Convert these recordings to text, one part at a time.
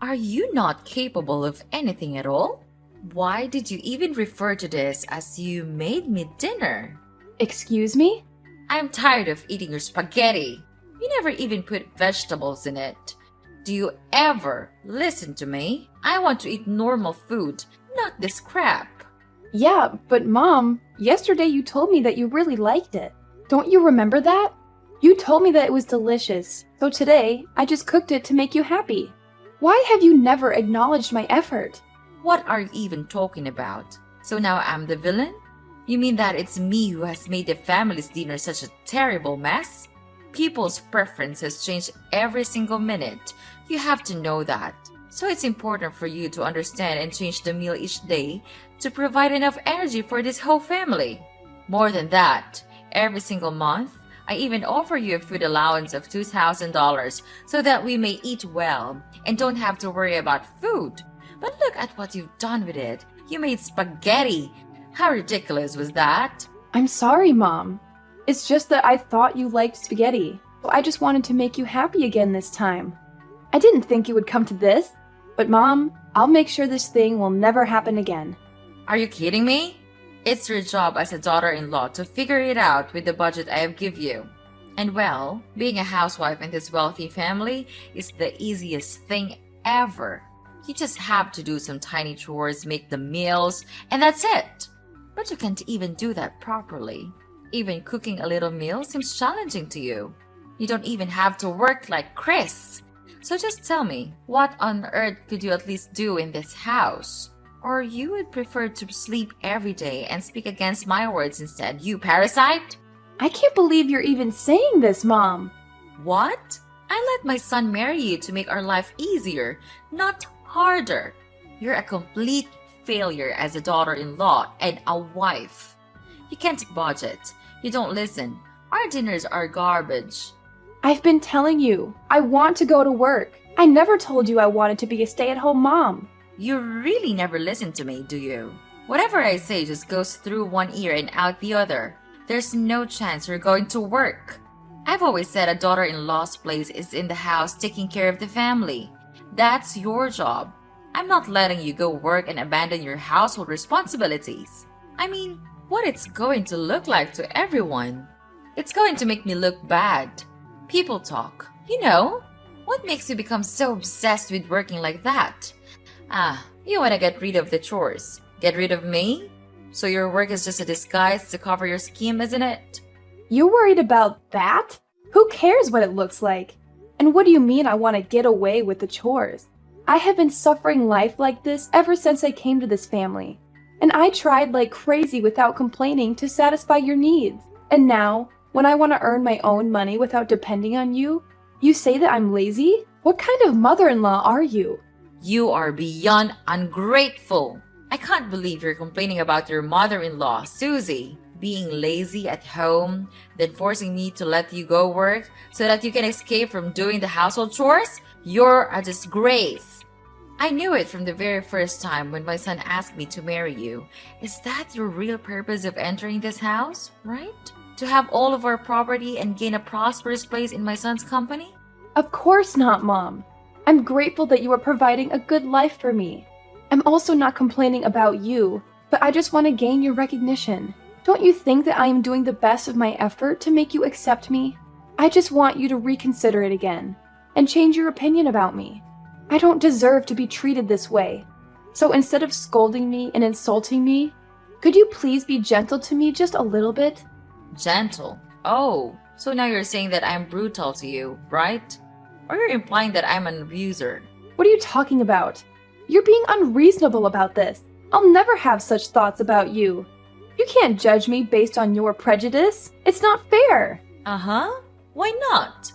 Are you not capable of anything at all? Why did you even refer to this as you made me dinner? Excuse me? I'm tired of eating your spaghetti. You never even put vegetables in it. Do you ever listen to me? I want to eat normal food, not this crap. Yeah, but Mom, yesterday you told me that you really liked it. Don't you remember that? You told me that it was delicious, so today I just cooked it to make you happy. Why have you never acknowledged my effort? What are you even talking about? So now I'm the villain? You mean that it's me who has made the family's dinner such a terrible mess? People's preferences change every single minute. You have to know that. So it's important for you to understand and change the meal each day to provide enough energy for this whole family. More than that, every single month, I even offer you a food allowance of $2,000 so that we may eat well and don't have to worry about food. But look at what you've done with it. You made spaghetti. How ridiculous was that? I'm sorry, Mom. It's just that I thought you liked spaghetti, so I just wanted to make you happy again this time. I didn't think it would come to this, but Mom, I'll make sure this thing will never happen again. Are you kidding me? It's your job as a daughter-in-law to figure it out with the budget I have give you. And well, being a housewife in this wealthy family is the easiest thing ever. You just have to do some tiny chores, make the meals, and that's it. But you can't even do that properly. Even cooking a little meal seems challenging to you. You don't even have to work like Chris. So just tell me, what on earth could you at least do in this house? Or you would prefer to sleep every day and speak against my words instead, you parasite? I can't believe you're even saying this, Mom. What? I let my son marry you to make our life easier, not harder. You're a complete failure as a daughter-in-law and a wife. You can't budget. You don't listen. Our dinners are garbage. I've been telling you, I want to go to work. I never told you I wanted to be a stay-at-home mom. You really never listen to me, do you? Whatever I say just goes through one ear and out the other. There's no chance you're going to work. I've always said a daughter-in-law's place is in the house taking care of the family. That's your job. I'm not letting you go work and abandon your household responsibilities. I mean, what it's going to look like to everyone. It's going to make me look bad. People talk. You know, what makes you become so obsessed with working like that? You want to get rid of the chores. Get rid of me? So your work is just a disguise to cover your scheme, isn't it? You worried about that? Who cares what it looks like? And what do you mean I want to get away with the chores? I have been suffering life like this ever since I came to this family. And I tried like crazy without complaining to satisfy your needs. And now, when I want to earn my own money without depending on you, you say that I'm lazy? What kind of mother-in-law are you? You are beyond ungrateful. I can't believe you're complaining about your mother-in-law, Susie, being lazy at home, then forcing me to let you go work so that you can escape from doing the household chores. You're a disgrace. I knew it from the very first time when my son asked me to marry you. Is that your real purpose of entering this house, right? To have all of our property and gain a prosperous place in my son's company? Of course not, Mom. I'm grateful that you are providing a good life for me. I'm also not complaining about you, but I just want to gain your recognition. Don't you think that I am doing the best of my effort to make you accept me? I just want you to reconsider it again and change your opinion about me. I don't deserve to be treated this way. So instead of scolding me and insulting me, could you please be gentle to me just a little bit? Gentle? Oh, so now you're saying that I'm brutal to you, right? Or you're implying that I'm an abuser? What are you talking about? You're being unreasonable about this. I'll never have such thoughts about you. You can't judge me based on your prejudice. It's not fair. Uh-huh. Why not?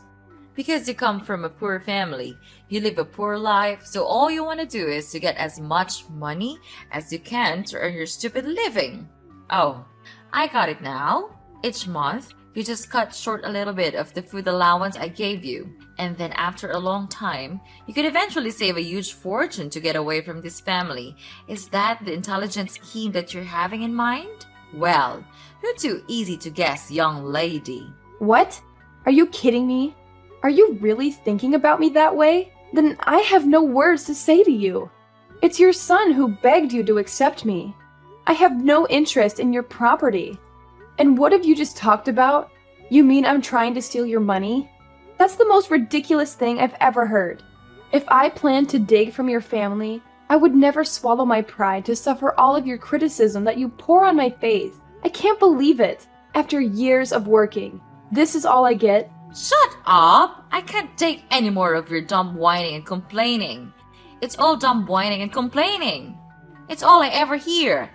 Because you come from a poor family. You live a poor life, so all you want to do is to get as much money as you can to earn your stupid living. Oh, I got it now. Each month, you just cut short a little bit of the food allowance I gave you. And then after a long time, you could eventually save a huge fortune to get away from this family. Is that the intelligent scheme that you're having in mind? Well, you're too easy to guess, young lady. What? Are you kidding me? Are you really thinking about me that way? then I have no words to say to you. It's your son who begged you to accept me. I have no interest in your property. And what have you just talked about? You mean I'm trying to steal your money? That's the most ridiculous thing I've ever heard. If I planned to dig from your family, I would never swallow my pride to suffer all of your criticism that you pour on my face. I can't believe it. After years of working, this is all I get? Shut up! I can't take any more of your dumb whining and complaining. It's all dumb whining and complaining. It's all I ever hear,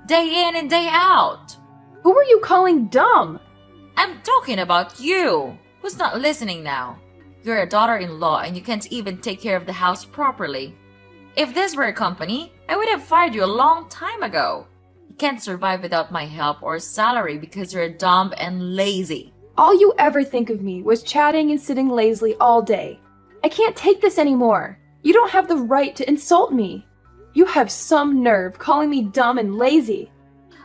day in and day out. Who are you calling dumb? I'm talking about you. Who's not listening now? You're a daughter-in-law and you can't even take care of the house properly. If this were a company, I would have fired you a long time ago. You can't survive without my help or salary because you're dumb and lazy. All you ever think of me was chatting and sitting lazily all day. I can't take this anymore. You don't have the right to insult me. You have some nerve calling me dumb and lazy.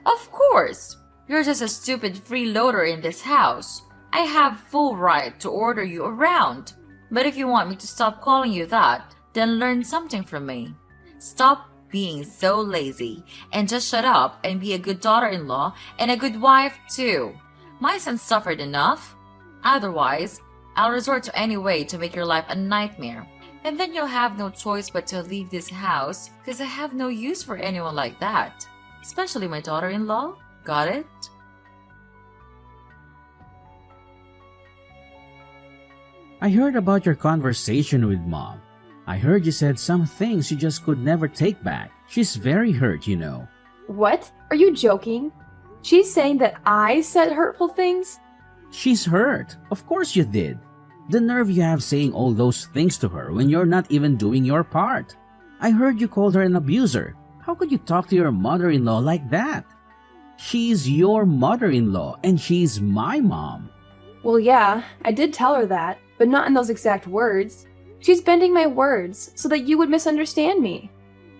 Of course. You're just a stupid freeloader in this house. I have full right to order you around. But if you want me to stop calling you that, then learn something from me. Stop being so lazy and just shut up and be a good daughter-in-law and a good wife too. My son suffered enough. Otherwise, I'll resort to any way to make your life a nightmare. And then you'll have no choice but to leave this house because I have no use for anyone like that. Especially my daughter-in-law. Got it? I heard about your conversation with Mom. I heard you said some things you just could never take back. She's very hurt, you know. What? Are you joking? She's saying that I said hurtful things? She's hurt. Of course you did. The nerve you have saying all those things to her when you're not even doing your part. I heard you called her an abuser. How could you talk to your mother-in-law like that? She's your mother-in-law and she's my mom. Well, yeah, I did tell her that, but not in those exact words. She's bending my words so that you would misunderstand me.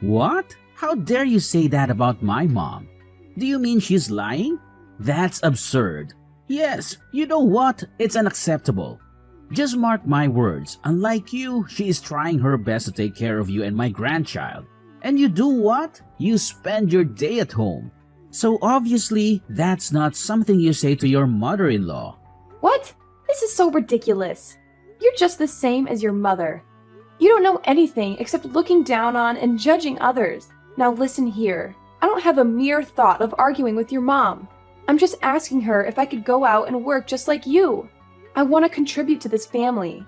What? How dare you say that about my mom? Do you mean she's lying? That's absurd. Yes, you know what? It's unacceptable. Just mark my words. Unlike you, she is trying her best to take care of you and my grandchild. And you do what? You spend your day at home. So obviously, that's not something you say to your mother-in-law. What? This is so ridiculous. You're just the same as your mother. You don't know anything except looking down on and judging others. Now listen here. I don't have a mere thought of arguing with your mom. I'm just asking her if I could go out and work just like you. I want to contribute to this family.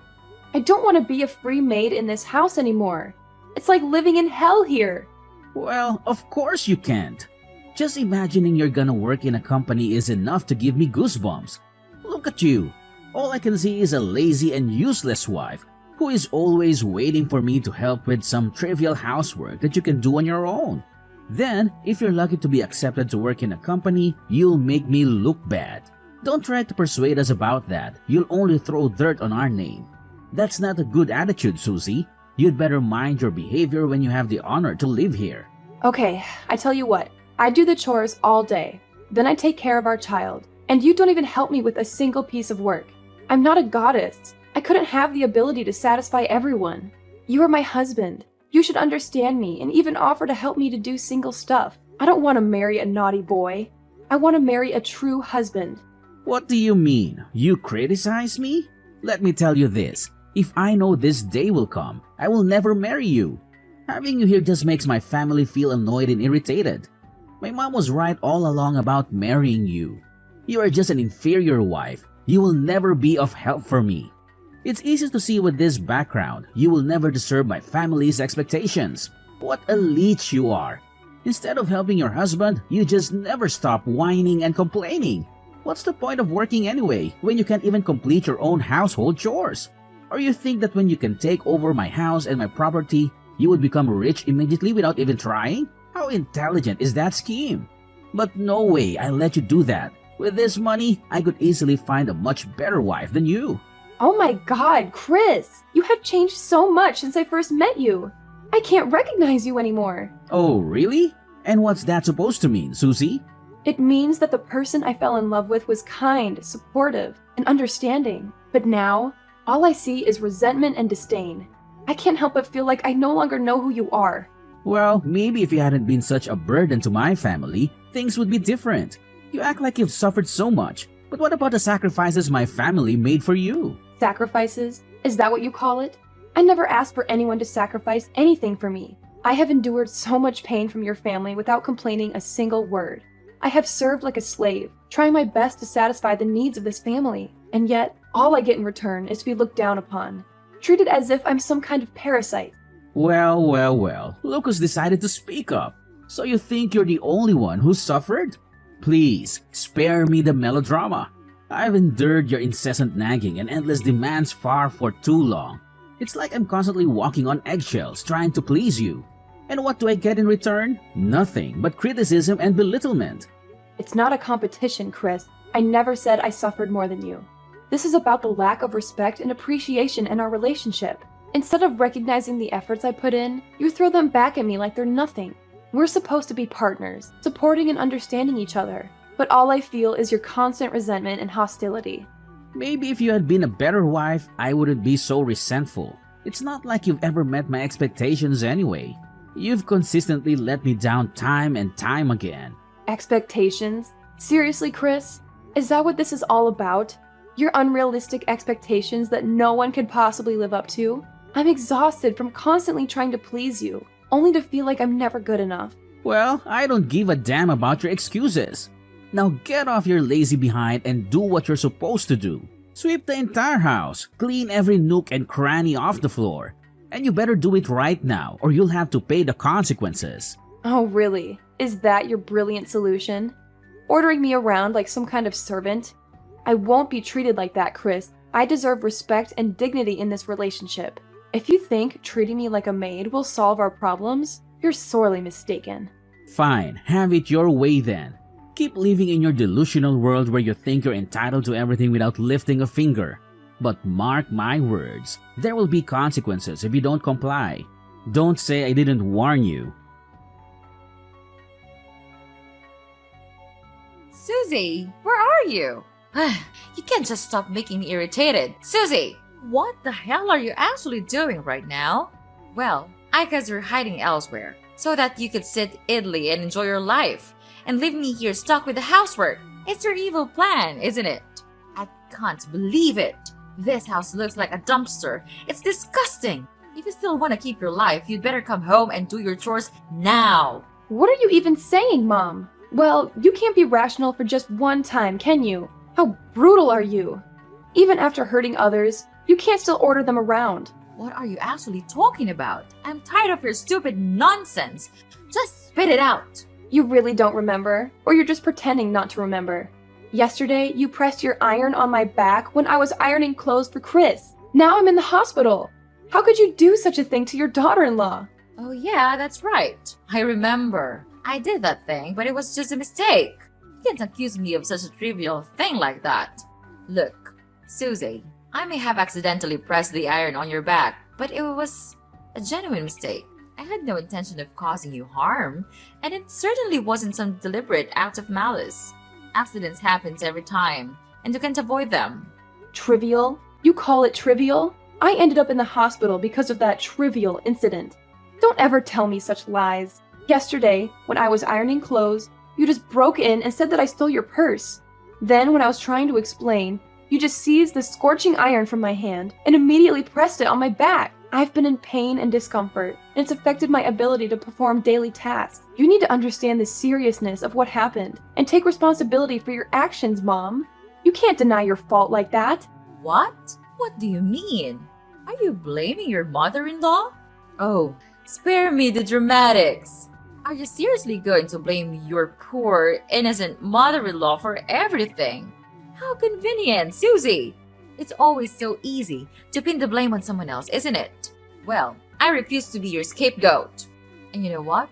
I don't want to be a free maid in this house anymore. It's like living in hell here. Well, of course you can't. Just imagining you're gonna work in a company is enough to give me goosebumps. Look at you. All I can see is a lazy and useless wife who is always waiting for me to help with some trivial housework that you can do on your own. Then, if you're lucky to be accepted to work in a company, you'll make me look bad. Don't try to persuade us about that. You'll only throw dirt on our name. That's not a good attitude, Susie. You'd better mind your behavior when you have the honor to live here. Okay, I tell you what. I do the chores all day. Then I take care of our child. And you don't even help me with a single piece of work. I'm not a goddess. I couldn't have the ability to satisfy everyone. You are my husband. You should understand me and even offer to help me to do single stuff. I don't want to marry a naughty boy. I want to marry a true husband. What do you mean? You criticize me? Let me tell you this. If I know this day will come, I will never marry you. Having you here just makes my family feel annoyed and irritated. My mom was right all along about marrying you. You are just an inferior wife. You will never be of help for me. It's easy to see with this background, you will never deserve my family's expectations. What a leech you are. Instead of helping your husband, you just never stop whining and complaining. What's the point of working anyway, when you can't even complete your own household chores? Or you think that when you can take over my house and my property, you would become rich immediately without even trying? How intelligent is that scheme? But no way I'll let you do that. With this money, I could easily find a much better wife than you. Oh my God, Chris! You have changed so much since I first met you. I can't recognize you anymore. Oh, really? And what's that supposed to mean, Susie? It means that the person I fell in love with was kind, supportive, and understanding. But now, all I see is resentment and disdain. I can't help but feel like I no longer know who you are. Well, maybe if you hadn't been such a burden to my family, things would be different. You act like you've suffered so much, but what about the sacrifices my family made for you? Sacrifices? Is that what you call it? I never asked for anyone to sacrifice anything for me. I have endured so much pain from your family without complaining a single word. I have served like a slave, trying my best to satisfy the needs of this family, and yet, all I get in return is to be looked down upon, treated as if I'm some kind of parasite. Well, Lucas decided to speak up. So you think you're the only one who suffered? Please, spare me the melodrama. I've endured your incessant nagging and endless demands for too long. It's like I'm constantly walking on eggshells trying to please you. And what do I get in return? Nothing but criticism and belittlement. It's not a competition, Chris. I never said I suffered more than you. This is about the lack of respect and appreciation in our relationship. Instead of recognizing the efforts I put in, you throw them back at me like they're nothing. We're supposed to be partners, supporting and understanding each other. But all I feel is your constant resentment and hostility. Maybe if you had been a better wife, I wouldn't be so resentful. It's not like you've ever met my expectations anyway. You've consistently let me down time and time again. Expectations? Seriously, Chris? Is that what this is all about? Your unrealistic expectations that no one could possibly live up to? I'm exhausted from constantly trying to please you, only to feel like I'm never good enough. Well, I don't give a damn about your excuses. Now get off your lazy behind and do what you're supposed to do. Sweep the entire house, clean every nook and cranny off the floor. And you better do it right now or you'll have to pay the consequences. Oh, really? Is that your brilliant solution? Ordering me around like some kind of servant? I won't be treated like that, Chris. I deserve respect and dignity in this relationship. If you think treating me like a maid will solve our problems, you're sorely mistaken. Fine, have it your way then. Keep living in your delusional world where you think you're entitled to everything without lifting a finger. But mark my words, there will be consequences if you don't comply. Don't say I didn't warn you. Susie, where are you? You can't just stop making me irritated. Susie, what the hell are you actually doing right now? Well, I guess you're hiding elsewhere, so that you could sit idly and enjoy your life, and leave me here stuck with the housework. It's your evil plan, isn't it? I can't believe it. This house looks like a dumpster. It's disgusting. If you still want to keep your life, you'd better come home and do your chores now. What are you even saying, Mom? Well, you can't be rational for just one time, can you? How brutal are you? Even after hurting others, you can't still order them around. What are you actually talking about? I'm tired of your stupid nonsense. Just spit it out. You really don't remember, or you're just pretending not to remember. Yesterday, you pressed your iron on my back when I was ironing clothes for Chris. Now I'm in the hospital. How could you do such a thing to your daughter-in-law? Oh yeah, that's right. I remember. I did that thing, but it was just a mistake. You can't accuse me of such a trivial thing like that. Look, Susie, I may have accidentally pressed the iron on your back, but it was a genuine mistake. I had no intention of causing you harm, and it certainly wasn't some deliberate act of malice. Accidents happen every time, and you can't avoid them. Trivial? You call it trivial? I ended up in the hospital because of that trivial incident. Don't ever tell me such lies. Yesterday, when I was ironing clothes, you just broke in and said that I stole your purse. Then, when I was trying to explain, you just seized the scorching iron from my hand and immediately pressed it on my back. I've been in pain and discomfort, and it's affected my ability to perform daily tasks. You need to understand the seriousness of what happened and take responsibility for your actions, Mom. You can't deny your fault like that. What? What do you mean? Are you blaming your mother-in-law? Oh, spare me the dramatics. Are you seriously going to blame your poor, innocent mother-in-law for everything? How convenient, Susie! It's always so easy to pin the blame on someone else, isn't it? Well, I refuse to be your scapegoat. And you know what?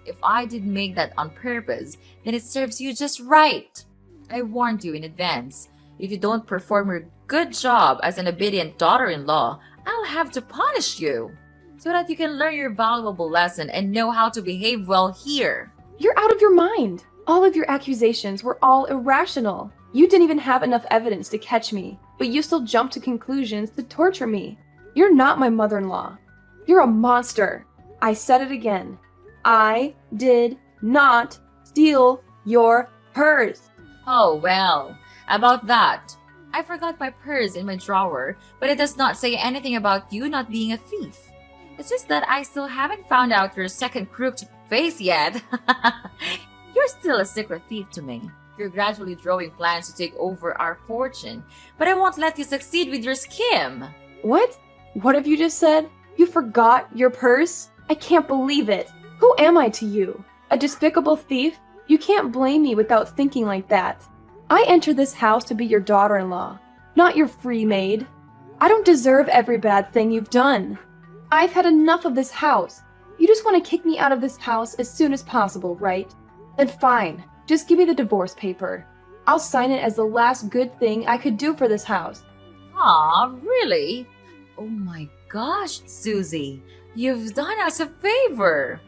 If I did make that on purpose, then it serves you just right. I warned you in advance. If you don't perform your good job as an obedient daughter-in-law, I'll have to punish you, so that you can learn your valuable lesson and know how to behave well here. You're out of your mind. All of your accusations were all irrational. You didn't even have enough evidence to catch me, but you still jumped to conclusions to torture me. You're not my mother-in-law. You're a monster. I said it again. I did not steal your purse. Oh, well, about that. I forgot my purse in my drawer, but it does not say anything about you not being a thief. It's just that I still haven't found out your second crooked face yet. You're still a secret thief to me. You're gradually drawing plans to take over our fortune, but I won't let you succeed with your scheme. What? What have you just said? You forgot your purse? I can't believe it. Who am I to you? A despicable thief? You can't blame me without thinking like that. I entered this house to be your daughter-in-law, not your free maid. I don't deserve every bad thing you've done. I've had enough of this house. You just want to kick me out of this house as soon as possible, right? Then fine. Just give me the divorce paper. I'll sign it as the last good thing I could do for this house. Aw, really? Oh my gosh, Susie, you've done us a favor.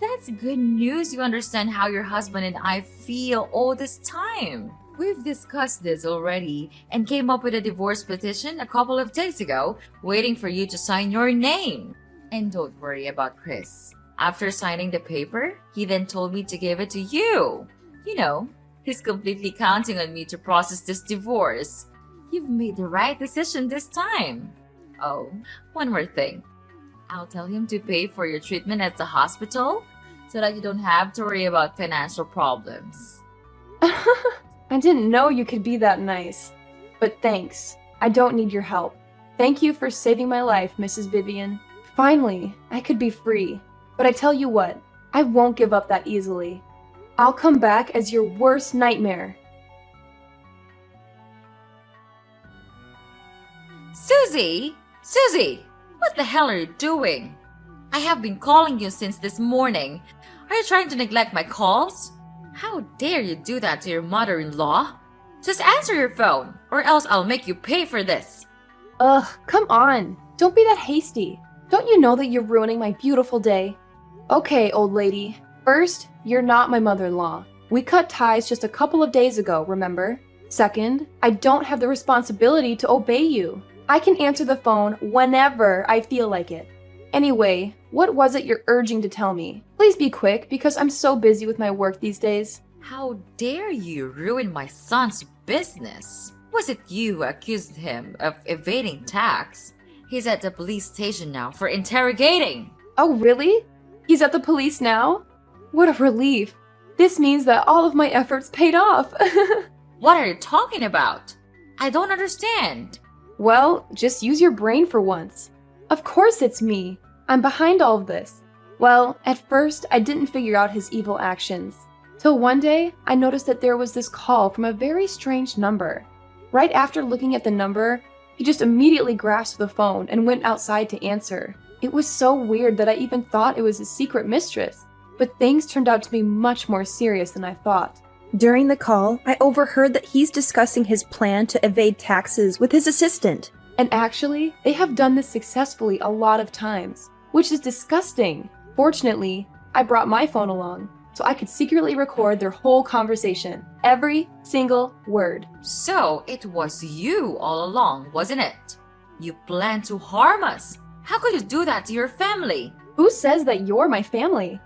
That's good news you understand how your husband and I feel all this time. We've discussed this already and came up with a divorce petition a couple of days ago, waiting for you to sign your name. And don't worry about Chris. After signing the paper, he then told me to give it to you. You know, he's completely counting on me to process this divorce. You've made the right decision this time. Oh, one more thing. I'll tell him to pay for your treatment at the hospital so that you don't have to worry about financial problems. I didn't know you could be that nice. But thanks. I don't need your help. Thank you for saving my life, Mrs. Vivian. Finally, I could be free. But I tell you what, I won't give up that easily. I'll come back as your worst nightmare. Susie! Susie! What the hell are you doing? I have been calling you since this morning. Are you trying to neglect my calls? How dare you do that to your mother-in-law? Just answer your phone, or else I'll make you pay for this. Ugh, come on. Don't be that hasty. Don't you know that you're ruining my beautiful day? Okay, old lady. First, you're not my mother-in-law. We cut ties just a couple of days ago, remember? Second, I don't have the responsibility to obey you. I can answer the phone whenever I feel like it. Anyway, what was it you're urging to tell me? Please be quick, because I'm so busy with my work these days. How dare you ruin my son's business? Was it you who accused him of evading tax? He's at the police station now for interrogating. Oh, really? He's at the police now? What a relief. This means that all of my efforts paid off. What are you talking about? I don't understand. Well, just use your brain for once. Of course it's me. I'm behind all of this. Well, at first, I didn't figure out his evil actions. Till one day, I noticed that there was this call from a very strange number. Right after looking at the number, he just immediately grasped the phone and went outside to answer. It was so weird that I even thought it was his secret mistress. But things turned out to be much more serious than I thought. During the call, I overheard that he's discussing his plan to evade taxes with his assistant. And actually, they have done this successfully a lot of times, which is disgusting. Fortunately, I brought my phone along, so I could secretly record their whole conversation, every single word. So it was you all along, wasn't it? You planned to harm us. How could you do that to your family? Who says that you're my family?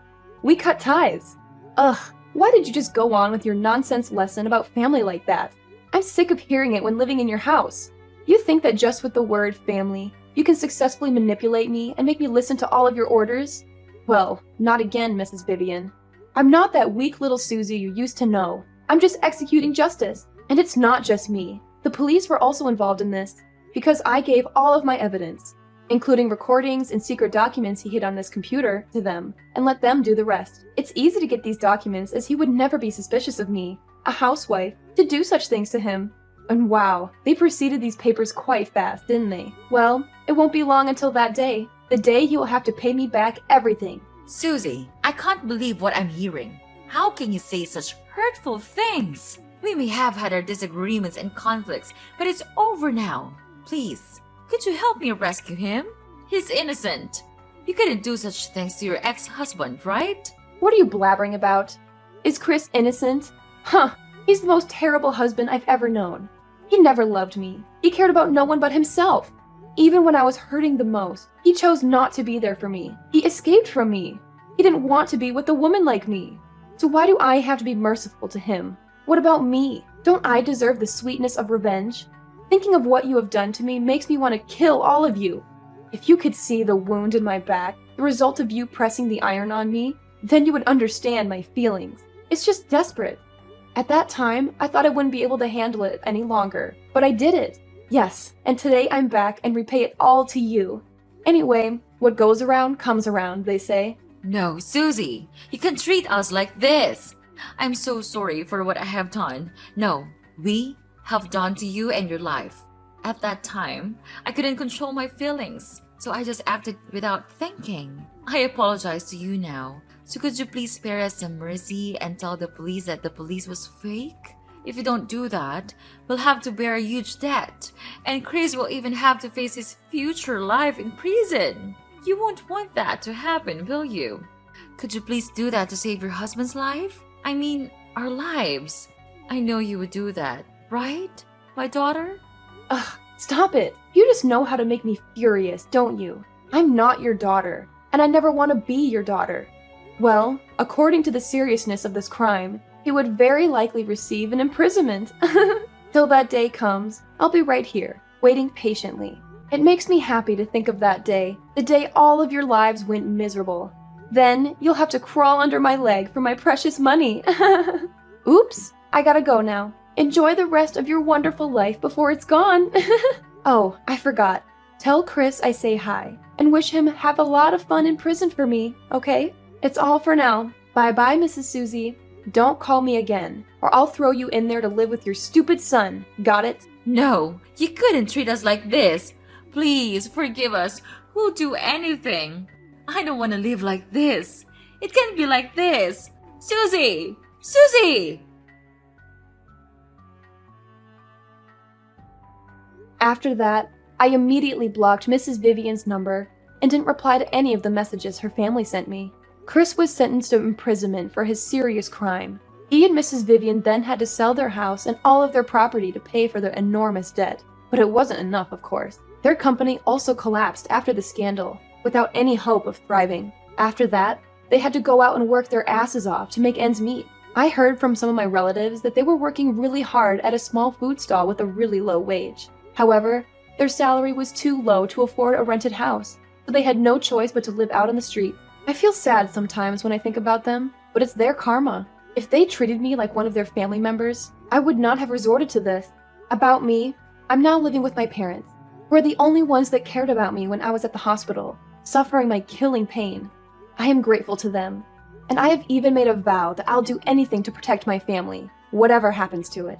We cut ties. Ugh, why did you just go on with your nonsense lesson about family like that? I'm sick of hearing it when living in your house. You think that just with the word family, you can successfully manipulate me and make me listen to all of your orders? Well, not again, Mrs. Vivian. I'm not that weak little Susie you used to know. I'm just executing justice. And it's not just me. The police were also involved in this, because I gave all of my evidence, including recordings and secret documents he hid on this computer, to them, and let them do the rest. It's easy to get these documents, as he would never be suspicious of me, a housewife, to do such things to him. And wow, they preceded these papers quite fast, didn't they? Well, it won't be long until that day. The day he will have to pay me back everything. Susie, I can't believe what I'm hearing. How can you say such hurtful things? We may have had our disagreements and conflicts, but it's over now. Please, could you help me rescue him? He's innocent. You couldn't do such things to your ex-husband, right? What are you blabbering about? Is Chris innocent? Huh, he's the most terrible husband I've ever known. He never loved me. He cared about no one but himself. Even when I was hurting the most, he chose not to be there for me. He escaped from me. He didn't want to be with a woman like me. So why do I have to be merciful to him? What about me? Don't I deserve the sweetness of revenge? Thinking of what you have done to me makes me want to kill all of you. If you could see the wound in my back, the result of you pressing the iron on me, then you would understand my feelings. It's just desperate. At that time, I thought I wouldn't be able to handle it any longer, but I did it. Yes, and today I'm back and repay it all to you. Anyway, what goes around comes around, they say. No, Susie, you can't treat us like this. I'm so sorry for what I have done. No, we have done to you and your life. At that time, I couldn't control my feelings, so I just acted without thinking. I apologize to you now. So could you please spare us some mercy and tell the police that the police was fake? If you don't do that, we'll have to bear a huge debt, and Chris will even have to face his future life in prison. You won't want that to happen, will you? Could you please do that to save your husband's life? I mean, our lives. I know you would do that, right, my daughter? Ugh, stop it. You just know how to make me furious, don't you? I'm not your daughter, and I never want to be your daughter. Well, according to the seriousness of this crime, he would very likely receive an imprisonment. Till that day comes, I'll be right here, waiting patiently. It makes me happy to think of that day, the day all of your lives went miserable. Then you'll have to crawl under my leg for my precious money. Oops, I gotta go now. Enjoy the rest of your wonderful life before it's gone. Oh, I forgot. Tell Chris I say hi, and wish him have a lot of fun in prison for me, okay? It's all for now. Bye-bye, Mrs. Susie. Don't call me again, or I'll throw you in there to live with your stupid son. Got it? No, you couldn't treat us like this. Please forgive us. We'll do anything. I don't want to live like this. It can't be like this. Susie! Susie! After that, I immediately blocked Mrs. Vivian's number and didn't reply to any of the messages her family sent me. Chris was sentenced to imprisonment for his serious crime. He and Mrs. Vivian then had to sell their house and all of their property to pay for their enormous debt. But it wasn't enough, of course. Their company also collapsed after the scandal, without any hope of thriving. After that, they had to go out and work their asses off to make ends meet. I heard from some of my relatives that they were working really hard at a small food stall with a really low wage. However, their salary was too low to afford a rented house, so they had no choice but to live out on the street. I feel sad sometimes when I think about them, but it's their karma. If they treated me like one of their family members, I would not have resorted to this. About me, I'm now living with my parents, who are the only ones that cared about me when I was at the hospital, suffering my killing pain. I am grateful to them, and I have even made a vow that I'll do anything to protect my family, whatever happens to it.